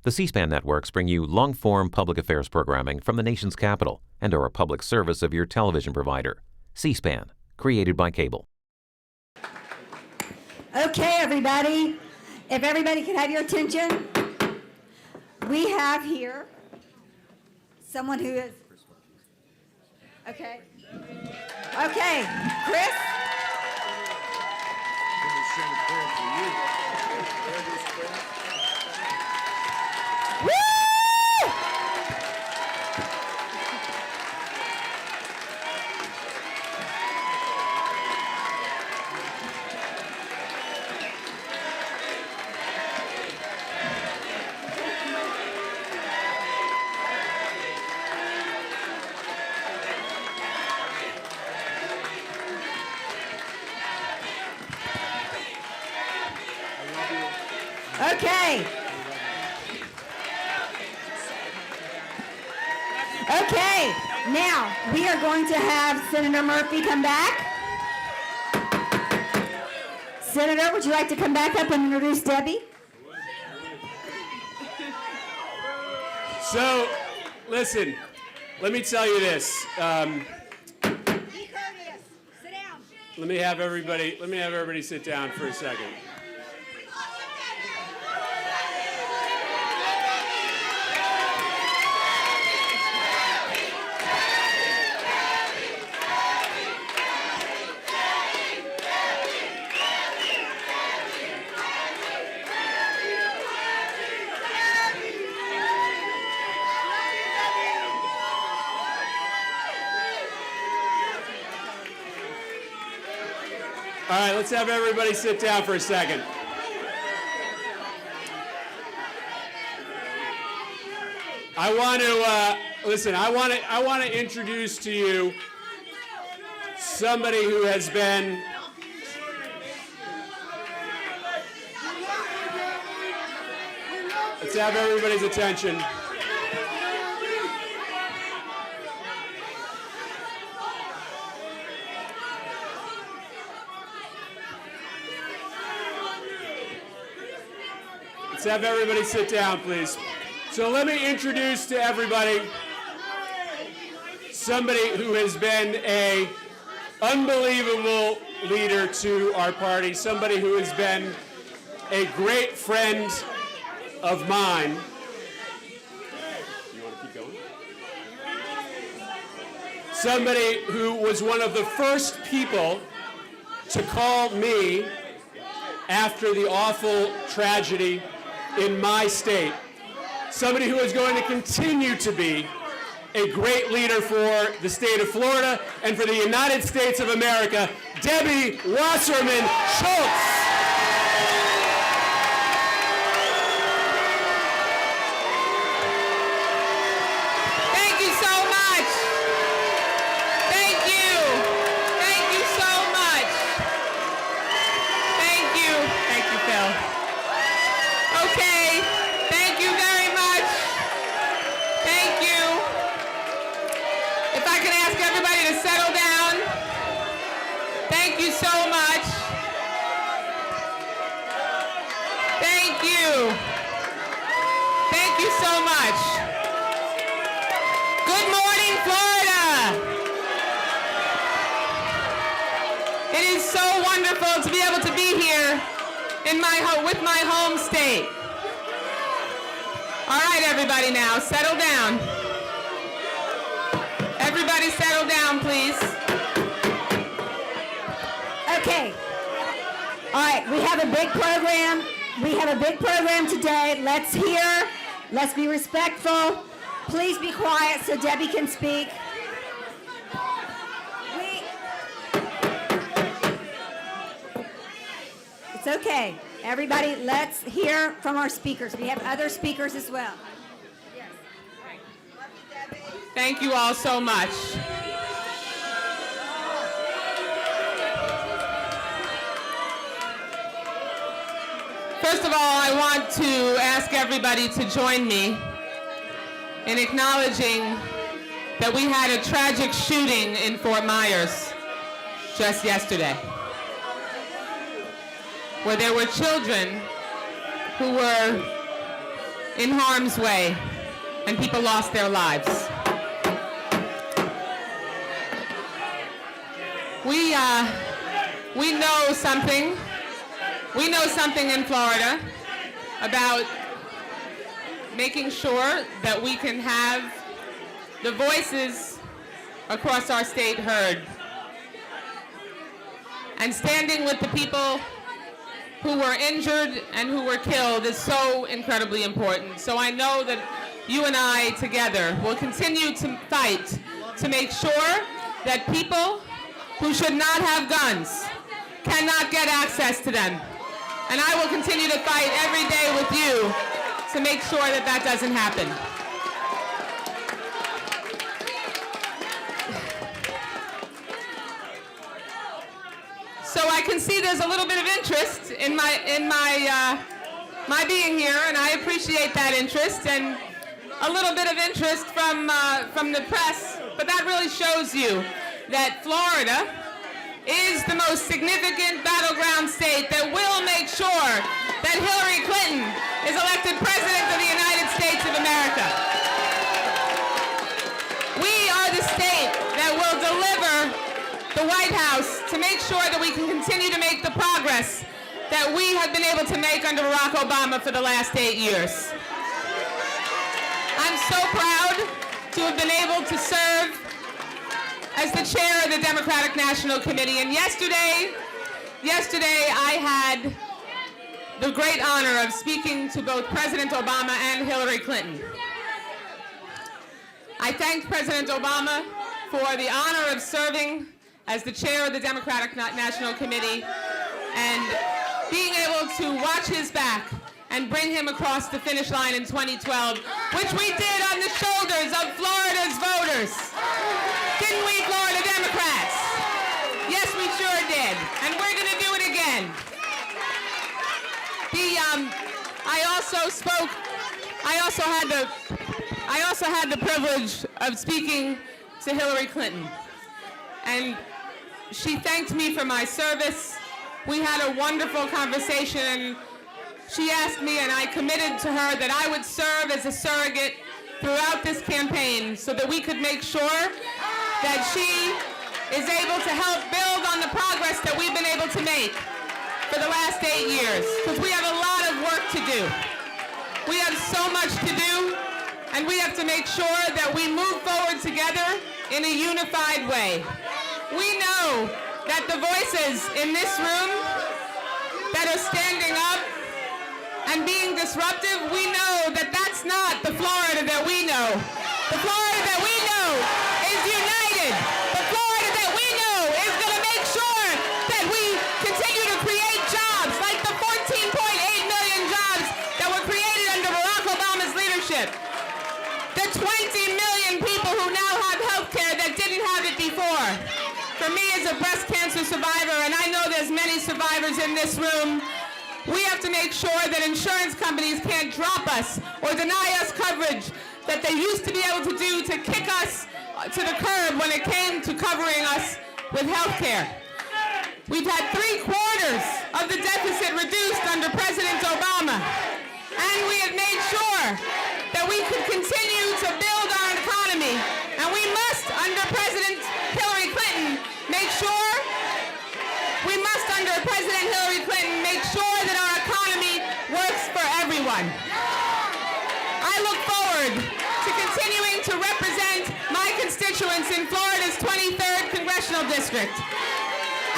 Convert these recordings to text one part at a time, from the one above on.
The C-SPAN networks bring you long-form public affairs programming from the nation's capital and are a public service of your television provider. C-SPAN, created by cable. Okay, everybody. If everybody can have your attention, we have here someone who is... Okay. Okay, Chris? Woo! Okay. Okay, now we are going to have Senator Murphy come back. Senator, would you like to come back up and introduce Debbie? So, listen, let me tell you this. Be courteous. Sit down. Let me have everybody sit down for a second. All right, let's have everybody sit down for a second. I want to introduce to you somebody who has been Let's have everybody's attention. Let's have everybody sit down, please. So let me introduce to everybody somebody who has been an unbelievable leader to our party, somebody who has been a great friend of mine. You want to keep going? Somebody who was one of the first people to call me after the awful tragedy in my state. Somebody who is going to continue to be a great leader for the state of Florida and for the United States of America, Debbie Wasserman Schultz. Thank you so much. Thank you. Thank you so much. Thank you. Thank you, Phil. Okay. Thank you very much. Thank you. If I could ask everybody to settle down. Thank you so much. Thank you. Thank you so much. Good morning, Florida. It is so wonderful to be able to be here in with my home state. All right, everybody now, settle down. Everybody settle down, please. Okay. All right, we have a big program. We have a big program today. Let's hear. Let's be respectful. Please be quiet so Debbie can speak. It's okay. Everybody, let's hear from our speakers. We have other speakers as well. Thank you all so much. First of all, I want to ask everybody to join me in acknowledging that we had a tragic shooting in Fort Myers just yesterday, where there were children who were in harm's way, and people lost their lives. We know something. We know something in Florida about making sure that we can have the voices across our state heard. And standing with the people who were injured and who were killed is so incredibly important. So I know that you and I together will continue to fight to make sure that people who should not have guns cannot get access to them. And I will continue to fight every day with you to make sure that that doesn't happen. So I can see there's a little bit of interest in my being here, and I appreciate that interest, and a little bit of interest from the press, but that really shows you that Florida is the most significant battleground state that will make sure that Hillary Clinton is elected President of the United States of America. We are the state that will deliver the White House to make sure that we can continue to make the progress that we have been able to make under Barack Obama for the last 8 years. I'm so proud to have been able to serve as the chair of the Democratic National Committee. And yesterday I had the great honor of speaking to both President Obama and Hillary Clinton. I thanked President Obama for the honor of serving as the chair of the Democratic National Committee and being able to watch his back and bring him across the finish line in 2012, which we did on the shoulders of Florida's voters. Didn't we, Florida Democrats? Yes, we sure did. And we're going to do it again. I also had the privilege of speaking to Hillary Clinton. And she thanked me for my service. We had a wonderful conversation, and she asked me, and I committed to her that I would serve as a surrogate throughout this campaign so that we could make sure that she is able to help build on the progress that we've been able to make for the last 8 years, because we have a lot of work to do. We have so much to do, and we have to make sure that we move forward together in a unified way. We know that the voices in this room that are standing up and being disruptive, we know that that's not the Florida that we know. The Florida that we know is united. The Florida that we know is going to make sure that we continue to create jobs like the 14.8 million jobs that were created under Barack Obama's leadership. The 20 million people who now have health care that didn't have it before. For me as a breast cancer survivor, and I know there's many survivors in this room, we have to make sure that insurance companies can't drop us or deny us coverage that they used to be able to do to kick us to the curb when it came to covering us with health care. We've had 3/4 of the deficit reduced under President Obama, and we have made sure that we could continue to build our economy, and we must, under President Hillary Clinton, make sure that our economy works for everyone. I look forward to continuing to represent my constituents in Florida's 23rd Congressional District.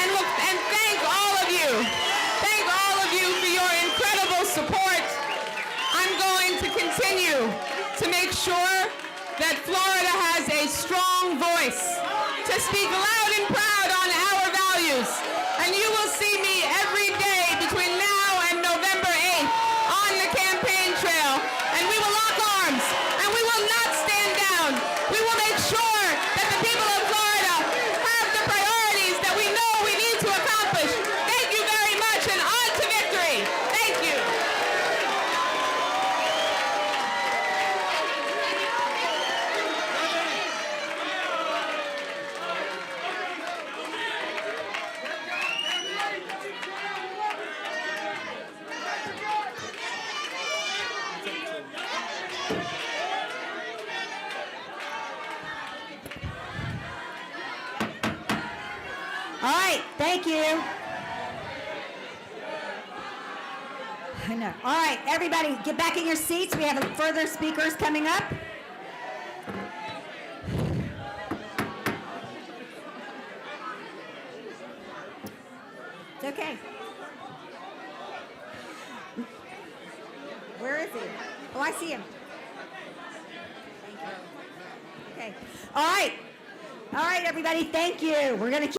And thank all of you for your incredible support. I'm going to continue to make sure that Florida has a strong voice to speak loud and proud on our values. And you will see me every day between now and November 8th on the campaign trail. And we will lock arms, and we will not stand down. We will make sure that the people of Florida have the priorities that we know we need to accomplish. Thank you very much, and on to victory. Thank you. All right, thank you. I know. All right, everybody, get back in your seats. We have further speakers coming up. It's okay. Where is he? Oh, I see him. Okay. All right. All right, everybody, thank you. We're going to keep